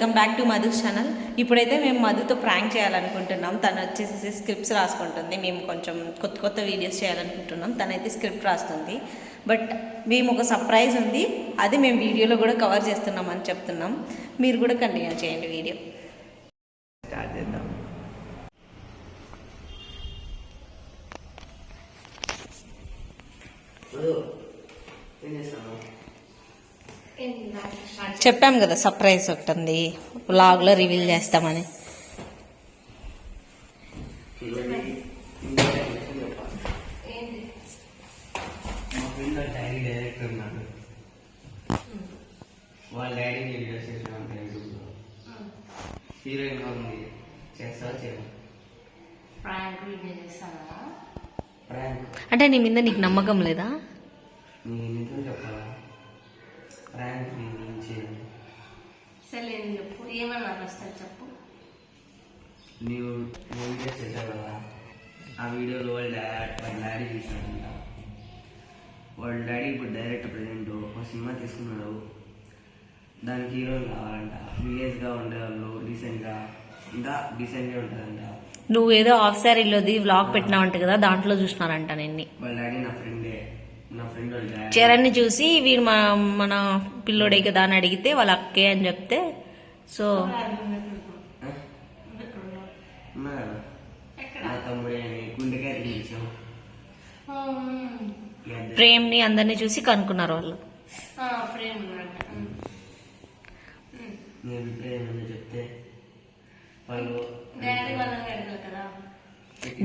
Welcome back to Madhu channel. ఇప్పుడైతే మేము మధుతో prank చేయాలనుకుంటున్నాం. తను వచ్చేసి స్క్రిప్ట్స్ రాసుకుంటుంది, మేము కొంచెం కొత్త కొత్త వీడియోస్ చేయాలనుకుంటున్నాం. తనైతే స్క్రిప్ట్ రాస్తుంది. బట్ మేము ఒక సర్ప్రైజ్ ఉంది, అది మేము వీడియోలో కూడా కవర్ చేస్తున్నాం అని చెప్తున్నాం. మీరు కూడా కంటిన్యూ చేయండి వీడియో. స్టార్ట్ చేద్దాం. చెప్పాం కదా సర్ప్రైజ్ ఒకటి ఉంది, వ్లాగ్లో రివీల్ చేస్తామని. వాళ్ళ డాడీ వీడియోస్ చేసినాం యూట్యూబ్లో. హీరోయిన్ ఉంది, చేస్తావా చేయవా? ప్రాంక్ అంటే నీ మీద నీకు నమ్మకం లేదా? నేను ఎందుకు చెప్పాలా? ప్రాంక్ నుంచి సరే చెప్పు, ఏమన్నా వస్తాను చెప్పు. నీవు వీడియోస్ చేసావు కదా, ఆ వీడియోలో వాళ్ళ డాడీ చూసినాడంట. వాళ్ళ డాడీ ఇప్పుడు డైరెక్ట్ ప్రజెంట్ ఒక సినిమా తీసుకున్నాడు, దానికి హీరోయిన్ కావాలంట. విలేజ్గా ఉండేవాళ్ళు డీసెంట్గా, ఇంకా డీసెంట్గా ఉంటుందంట. నువ్వేదో ఆఫ్ శారీలోది వ్లాగ్ పెట్టినావంట కదా, దాంట్లో చూసినారంట నిన్ను. వాళ్ళ డాడీ నా ఫ్రెండే, నా ఫ్రెండ్ వాళ్ళ డాడీ. చరణ్ని చూసి వీడు మన పిల్లోడే కదా అని అడిగితే వాళ్ళ అక్కే అని చెప్తే, సో నా తమ్ముడే అని గుండెకాయ తీసాం. ప్రేమ్ని అందరినీ చూసి కనుక్కున్నారు వాళ్ళు. నీ అభిప్రాయం ఏమన్నా చెప్తే వాళ్ళు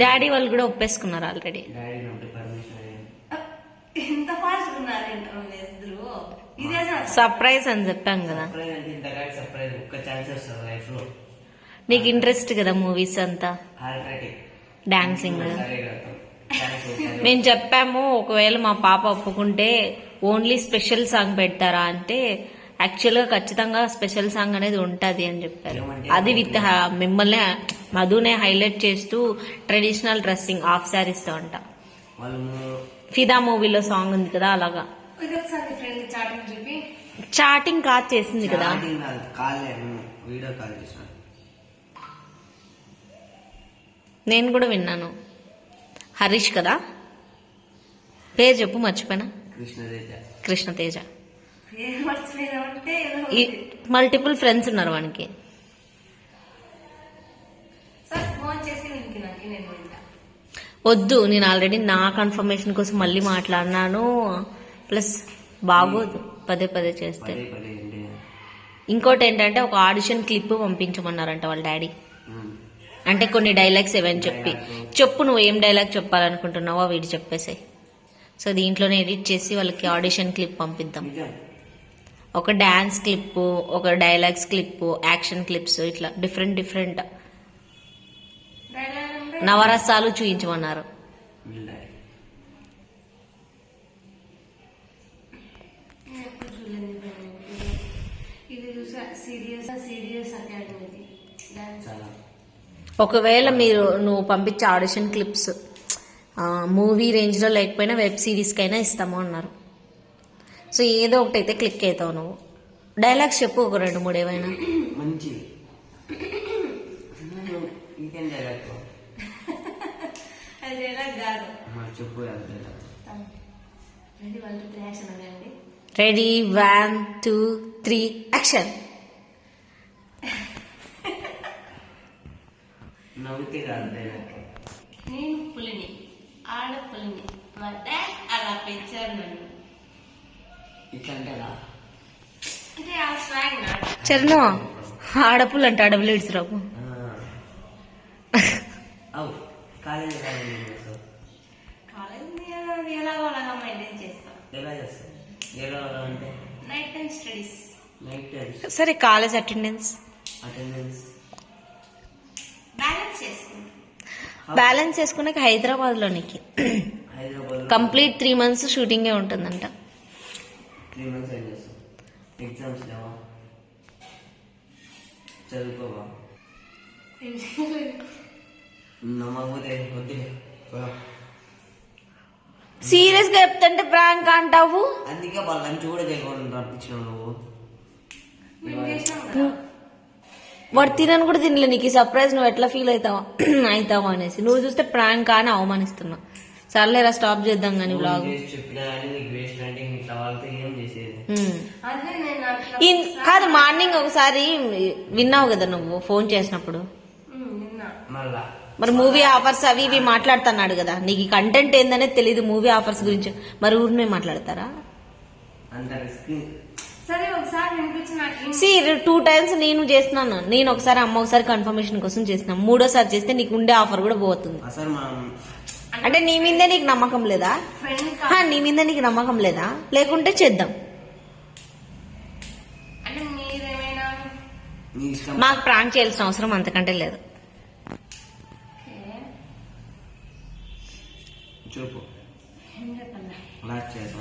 డాడీ వాళ్ళు కూడా ఒప్పేసుకున్నారు ఆల్రెడీ. డాడీ నాకు పర్మిషన్ ఎంత ఫాస్ట్ ఉన్నారంటారు ఇద్దరు. ఇదే సర్ప్రైజ్ అని చెప్పాం కదా. సర్ప్రైజ్ అంటే ఇంతకాడ సర్ప్రైజ్ ఒక్క ఛాన్స్ వస్తుంది లైఫ్ లో. నీకు ఇంట్రెస్ట్ కదా మూవీస్ అంతా, ఆల్రెడీ డాన్సింగ్. సరే కదా, మేము చెప్పాము ఒకవేళ మా పాప ఒప్పుకుంటే ఓన్లీ స్పెషల్ సాంగ్ పెడతారా అంటే, యాక్చువల్గా ఖచ్చితంగా స్పెషల్ సాంగ్ అనేది ఉంటుంది అని చెప్పారు. అది విత్ మిమ్మల్ని మధునే హైలైట్ చేస్తూ ట్రెడిషనల్ డ్రెస్సింగ్ ఆఫ్ శారీస్ తో అంట. ఫిదా మూవీలో సాంగ్ ఉంది కదా, అలాగా. చాటింగ్ కాల్ చేసింది కదా, వీడియో కాల్ చేసిన నేను కూడా విన్నాను. హరీష్ కదా, పేరు చెప్పు మర్చిపోయినా. కృష్ణతేజ. మల్టిపుల్ ఫ్రెండ్స్ ఉన్నారు వానికి. వద్దు, నేను ఆల్రెడీ నా కన్ఫర్మేషన్ కోసం మళ్ళీ మాట్లాడినాను. ప్లస్ బాగోదు పదే పదే చేస్తే. ఇంకోటి ఏంటంటే ఒక ఆడిషన్ క్లిప్ పంపించమన్నారంట వాళ్ళ డాడీ. అంటే కొన్ని డైలాగ్స్ ఏవని చెప్పు నువ్వు ఏం డైలాగ్ చెప్పాలనుకుంటున్నావో వీడు చెప్పేసాయి. సో దీంట్లోనే ఎడిట్ చేసి వాళ్ళకి ఆడిషన్ క్లిప్ పంపిద్దాం. ఒక డాన్స్ క్లిప్, ఒక డైలాగ్స్ క్లిప్, యాక్షన్ క్లిప్స్, ఇట్లా డిఫరెంట్ డిఫరెంట్ నవరసాలు చూయించమన్నారు. ఒకవేళ నువ్వు పంపించే ఆడిషన్ క్లిప్స్ మూవీ రేంజ్ లో లేకపోయినా వెబ్ సిరీస్ కైనా ఇస్తాము అన్నారు. సో ఏదో ఒకటి అయితే క్లిక్ అవుతావు నువ్వు. డైలాగ్స్ చెప్పు, ఒక 2-3 ఏవైనా. మంచి చెప్పు. Ready 1, 2, 3 action. నవ్వుతే కాదు, నేను పులిని, ఆడపులిని, మా డాడ్ అలా పెంచారు నన్ను. ఇట్లా అంటేనా అంటే ఆ స్వాగ్ నా చరణు ఆడపులు అంటే అడవులు ఇడుచురావు. కాలేజీ ఎలాగో అలాగా మెయింటైన్ చేస్తాం. ఎలా చేస్తాం? ఎలా అంటే night time studies. Night time సరే, కాలేజ్ అటెండెన్స్ బ్యాలెన్స్ చేసుకున్నాక హైదరాబాద్ లో నీకు కంప్లీట్ 3 months షూటింగే ఉంటుందంట. 3 months ఏం చేస్తాం? ఎగ్జామ్స్ లేవా? చదువుకోవా? నమ్మకపోతే వద్దు. సీరియస్ గా చెప్తుంటే ప్రాంక్ అంటావు. అందుకే వాళ్ళని కూడా చేయకుండా రప్పించినావు నువ్వు. వాడు తినని కూడా తినలే. నీకు ఈ సర్ప్రైజ్ నువ్వు ఎట్లా ఫీల్ అవుతావు అనేసి నువ్వు చూస్తే ప్రాంక్ అని అవమానిస్తున్నావు. సర్లేరా స్టాప్ చేద్దాం కానీ బ్లాగ్. చెప్పినా కానీ నీకు వేస్ట్ అంటే ఇట్లా వాళ్ళతో ఏం చేసేది. అదే నేను అట్లా కాదు మార్నింగ్ ఒకసారి విన్నావు కదా నువ్వు ఫోన్ చేసినప్పుడు. నిన్న మళ్ళా మరి మూవీ ఆఫర్స్ అవి ఇవి మాట్లాడుతున్నాడు కదా. నీకు ఈ కంటెంట్ ఏందనే తెలియదు మూవీ ఆఫర్స్ గురించి. మరి ఊరినే మాట్లాడతారా? అంత రిస్క్. సరే ఒకసారి వినిపించి నాకు సి 2 times నేను చేస్తున్నాను. నేను ఒకసారి అమ్మ ఒకసారి కన్ఫర్మేషన్ కోసం చేసినా. మూడోసారి చేస్తే నీకు ఉండే ఆఫర్ కూడా పోతుంది. అసలు మనం అంటే నీ మీదే నీకు నమ్మకం లేదా? ఫ్రెండ్ నీ మీద నీకు నమ్మకం లేదా? లేకుంటే చేద్దాం. అంటే మీరేమైనా నీ ఇష్టం. మాకు ప్రాంక్ చేయాల్సిన అవసరం అంతకంటే లేదు. చూపు ఏం చెప్పాలి లాస్ట్ చేస్తా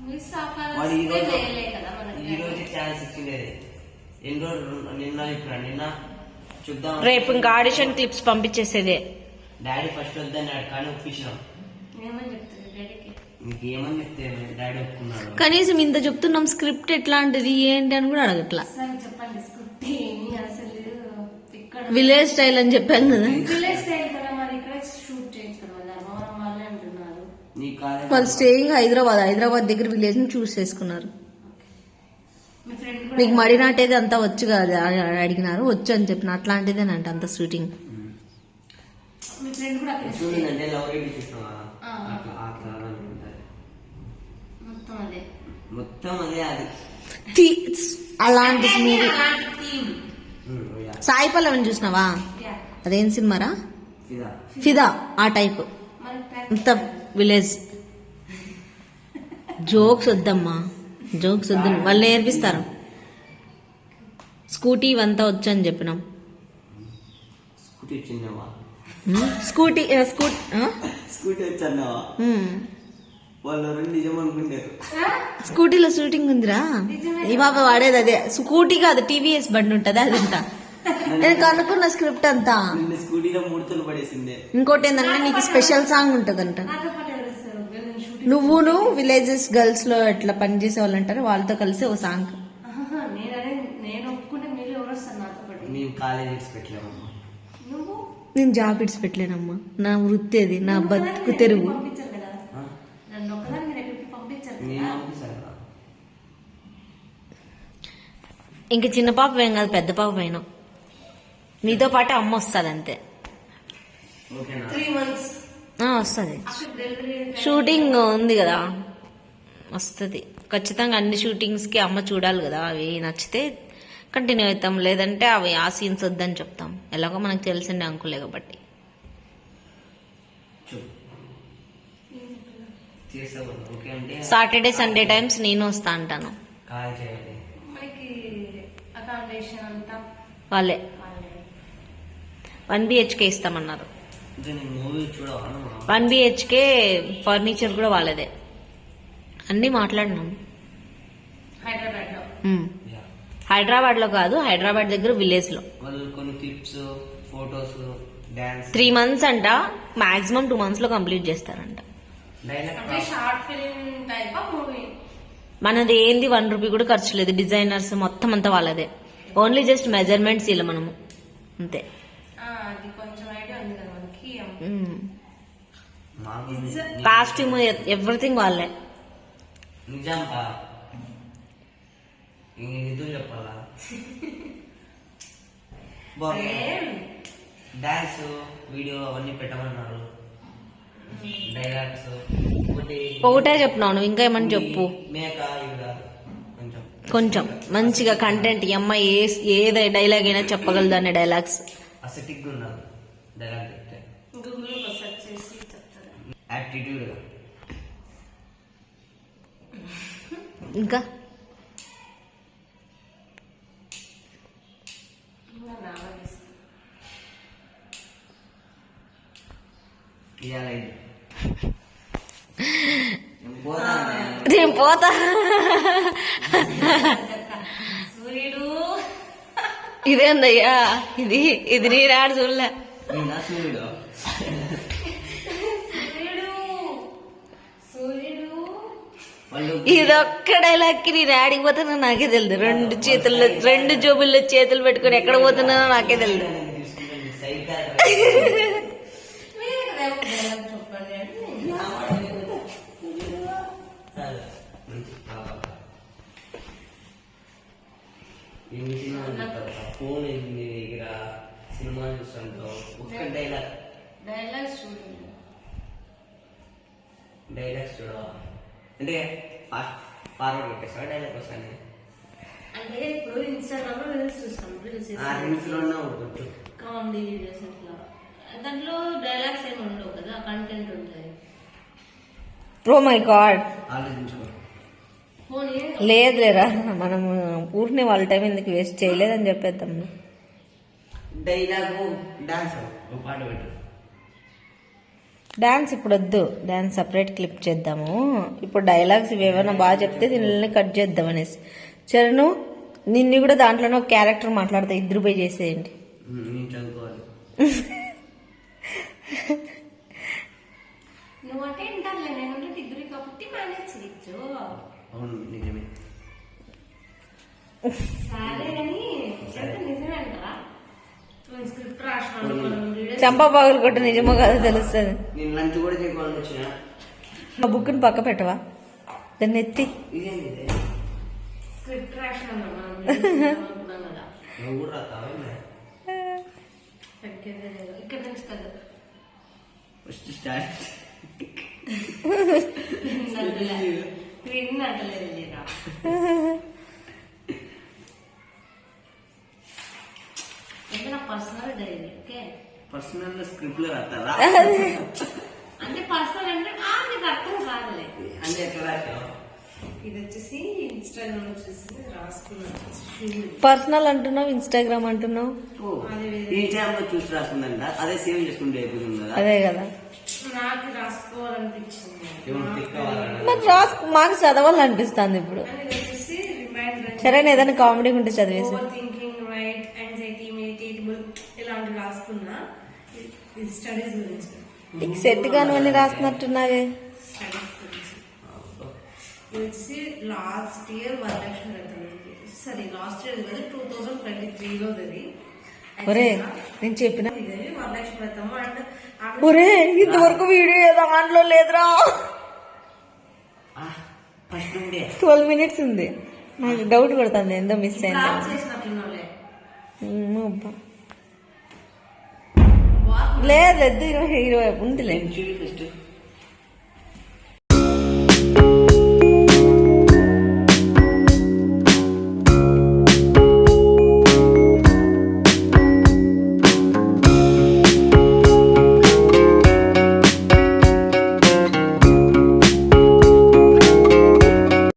మిస్ ఆఫర్ వాడు ఈ రోజు చేయలే కదా మనకి. ఈ రోజు ఛాన్స్ ఇచ్చిండేది. ఎన్ని రోజులు నిన్న ఇప్పుడు నిన్న చూద్దాం. రేపు ఇంకా ఆడిషన్ క్లిప్స్ పంపించేసేదే. డాడీ ఫస్ట్ వద్దన్నాడు కానీ ఒప్పించాం. ఏమని చెప్తుంది డాడీకి? నీకు ఏమని చెప్తే డాడీ ఒప్పుకున్నాడు. కనీసం ఇంత చెప్తున్నాం స్క్రిప్ట్ ఎట్లాంటిది ఏంటి అని కూడా అడగట్లా. సరే చెప్పండి స్క్రిప్ట్ ఏమి అసలు ఇక్కడ విలేజ్ స్టైల్ అని చెప్పాను కదా. విలేజ్ స్టైల్ కదా మరి ఇక్కడ షూట్ చేయొచ్చు కదా ధర్మవరం వాళ్ళే అంటున్నారు. నీ కాలేజ్ వాళ్ళు స్టేయింగ్ హైదరాబాద్ దగ్గర విలేజ్ ని చూస్ చేసుకున్నారు. మీ ఫ్రెండ్ కూడా నీకు మడి నాటేది అంతా వచ్చు కదా అడిగినారు. వచ్చు అని చెప్పిన అట్లాంటిదేనంట అంత షూటింగ్. మీ ఫ్రెండ్ కూడా అక్కడ చూడండి లవ్ రెడీ చూసినావా? ఆ. అట్లా అట్లా ఉంటుంది. మొత్తం అదే మొత్తం అదే అది. అలాంటి మూవీ. అలాంటి థీమ్. యా. సాయి పల్లవిని చూసినావా? యా అదేం సినిమారా? ఇదా ఫిదా ఆ టైప్. మరి అంత విలేజ్. జోక్స్ వద్దమ్మా, జోక్స్ వద్దు. వాళ్ళు నేర్పిస్తారు. స్కూటీ ఇవంతా వచ్చు అని చెప్పినాం. స్కూటీ వచ్చిందేవా? స్కూటీ స్కూటీ వచ్చన్నావా? వాళ్ళు రెండు నిజం అనుకుంటారు. స్కూటీలో షూటింగ్ ఉందిరా. ఈ బాబా వాడేది అదే. స్కూటీ కాదు టీవీఎస్ బండి ఉంటది అదంతా. నేను కనుక్కున్న స్క్రిప్ట్ అంతా. నిన్న స్కూటీలో ముడతలు పడేసిందే. ఇంకోటి ఏంటంటే నీకు స్పెషల్ సాంగ్ ఉంటదంట. నాతో పాటు ఎవరు వస్తారు? నేను షూటింగ్ నువ్వును విలేజెస్ గర్ల్స్ లో ఎట్లా పనిచేసే వాళ్ళు అంటారు వాళ్ళతో కలిసి ఓ సాంగ్. నేను ఒప్పుకుంటే మీరు ఎవరు వస్తారు నాతో పాటు? మేము కాలేజ్ ఇచ్చి పెట్టలేమమ్మా. నువ్వు నేను జాబ్ ఇడిచి పెట్టలేనమ్మా. నా వృత్తి అది, నా బతుకు తెరువు. పంపించారు కదా నన్ను ఒక్కదాన్ని మీరు ఎక్కడికి పంపించారు నేను కదా. పంపిస్తాను. ఇంక చిన్న పాప ఏం కాదు, పెద్ద పాప అయినా నీతో పాటు అమ్మ వస్తుంది అంతే. ఓకేనా? 3 months వస్తుంది. అక్కడ డెలివరీ షూటింగ్ ఉంది కదా వస్తుంది ఖచ్చితంగా. అన్ని షూటింగ్స్ కి అమ్మ చూడాలి కదా. అవి నచ్చితే కంటిన్యూ అవుతాం, లేదంటే అవి ఆ సీన్స్ వద్దని చెప్తాం. ఎలాగో మనకు తెలిసిండే అంకులే కాబట్టి. చూడు చేస్తావు. ఓకే అంటే సాటర్డే సండే టైమ్స్ నేను వస్తా అంటాను. కాల్ చేయండి. మనకి అకామిడేషన్ అంతా వాళ్ళే వాళ్ళే. 1 BHK ఇస్తామన్నారు. ఇంకా నేను మూవీ చూడవా? 1 BHK ఫర్నిచర్ కూడా వాళ్ళదే. అన్నీ మాట్లాడినాం. హైదరాబాద్ లో యా. హైదరాబాద్ లో కాదు, హైదరాబాద్ దగ్గర విలేజ్ లో. వాళ్ళు కొన్ని క్లిప్స్, ఫొటోస్, డాన్స్, 3 months అంట. మాక్సిమం 2 months లో కంప్లీట్ చేస్తారంట. డైలాగ్ అంటే short film type of movie. మనది ఏంది 1 రూపీ కూడా ఖర్చు లేదు. డిజైనర్స్ మొత్తం అంతా వాళ్ళదే. ఓన్లీ జస్ట్ మెజర్మెంట్స్ ఇలా మనము అంతే. అది కొంచెం ఐడియా ఉంది కదా మనకి. మాకు కాస్ట్యూమ్ ఎవ్రీథింగ్ వాళ్ళే. నిజాంపా ఇంక నిధులు చెప్పాలా? డాన్స్ వీడియో అవన్నీ పెట్టమన్నారు. డైలాగ్స్ ఒకటే చెప్పినావు నువ్వు, ఇంకా ఏమని చెప్పు. మేక ఇవి కాదు, కొంచెం కొంచెం మంచిగా కంటెంట్. ఈ అమ్మాయి ఏ డైలాగ్ అయినా చెప్పగలదు అనే డైలాగ్స్. అసెటిక్ ఉన్నారు డైలాగ్ చెప్తే. గూగుల్ లో సెర్చ్ చేసి చెప్తారు. యాటిట్యూడ్. ఇంకా ఇవాళ ఇది నేను పోతా. సూర్యుడు ఇదేందయ్యా ఇది నీరాడు చూడలే. సూర్యుడు సూర్యుడు సూర్యుడు ఇదొక్క డైలాగ్కి నేను ఆడికి పోతున్నా నాకే తెలియదు. రెండు జోబుల్లో చేతులు పెట్టుకొని ఎక్కడ పోతున్నానో నాకే తెలియదు. మీరే కదా ఒక dialogue చెప్పండి అంటే ఫోన్ నీ దగ్గర సినిమా చూస్తుంటావు ఒక్క డైలాగ్స్ చూడండి. డైలాగ్స్ చూడవా అంటే ఫార్వర్డ్ పెట్టేస్తావా డైలాగ్ వస్తాను అంటే ఇప్పుడు ఇన్స్టాగ్రామ్ లో రీల్స్ చూస్తాం. ఆ రీల్స్ లోనే ఉంటుంది కామెడీ వీడియోస్ అట్లా దాంట్లో డైలాగ్స్ ఏమి ఉండవు కదా, కంటెంట్ ఉంటుంది. ఓ మై గాడ్, ఆలోచించుకో. ఫోన్ లేదు లేరా, మనము ఊరిని వాళ్ళ టైం ఎందుకు వేస్ట్ చేయలేదని చెప్పేద్దాం. డైలాగు డాన్స్ ఒక పాట పెట్టు. డాన్స్ ఇప్పుడు వద్దు, డాన్స్ సపరేట్ క్లిప్ చేద్దాము. ఇప్పుడు డైలాగ్స్ ఇవేమైనా బాగా చెప్తే దీనిని కట్ చేద్దాం అనేసి. చరణు నిన్ను కూడా దాంట్లోనే ఒక క్యారెక్టర్ మాట్లాడతా, ఇద్దరు పోయి చేసేయండి. నేను చదువుకోవాలి. నువ్వంటే వింటారులే, నేనంటే డిగ్రీ కాబట్టి మేనేజ్ చేయొచ్చు. అవును నిజమే. సరే అని అంటే నిజమే అంటారా? స్క్రిప్ట్ రాసినాను, చంపా బాగులు కొట్టు నిజమో కాదో తెలుస్తుంది. నేను లంచ్ కూడా చేయడానికి వచ్చిన. ఆ బుక్ని పక్క పెట్టవా, దాన్ని ఎత్తి. ఇదేంటి స్క్రిప్ట్ రాసినాను అనుకున్నాం కదా. నువ్వు కూడా రాస్తావా? ఇక్కడ నుంచి కదా ఫస్ట్ స్టార్ట్ విన్ అంటలేదు లేదా? అంటే నా personal diary. Okay, personal script లో రాస్తావా? అంటే పర్సనల్ అంటే నీకు అర్థం కాదులే. అంటే ఎట్లా రాస్తావు? ఇది వచ్చేసి ఇన్స్టాగ్రామ్ వచ్చేసి రాసుకున్నాను. పర్సనల్ అంటున్నావు, ఇన్స్టాగ్రామ్ అంటున్నావు. ఇన్స్టాగ్రామ్ లో చూసి రాస్తుందంట, అదే సేవ్ చేసుకుంటే అయిపోతుంది కదా. అదే కదా, నాకు రాసుకోవాలనిపించింది. మరి మాకు చదవాలనిపిస్తుంది ఇప్పుడు. ఇది వచ్చేసి రిమైండర్. సరే ఏదైనా కామెడీ ఉంటే చదివేసి. ఓవర్ థింకింగ్, రైట్, యాంగ్జైటీ, మెడిటేటబుల్ ఇలాంటివి రాసుకున్నా. ఇది స్టడీస్ గురించి. నీకు సెట్ కానివన్నీ రాస్తున్నట్టున్నావే. స్టడీస్ గురించి. ఇది వచ్చేసి లాస్ట్ ఇయర్ వరలక్ష్మి వ్రతం. సరే లాస్ట్ ఇయర్ కదా, 2023లో ఇది. ఒరే నేను చెప్పిన ఇది వరలక్ష్మి వ్రతం. అండ్ ఒరే ఇంతవరకు వీడియో ఏదో ఆన్లో లేదురా. ఫస్ట్ ఉండే 12 minutes ఉంది. నాకు డౌట్ కొడుతుంది ఏందో మిస్ అయింది. చేసినట్లున్నావులే. లేదు 20 ఉందిలే. చూడు ఫస్ట్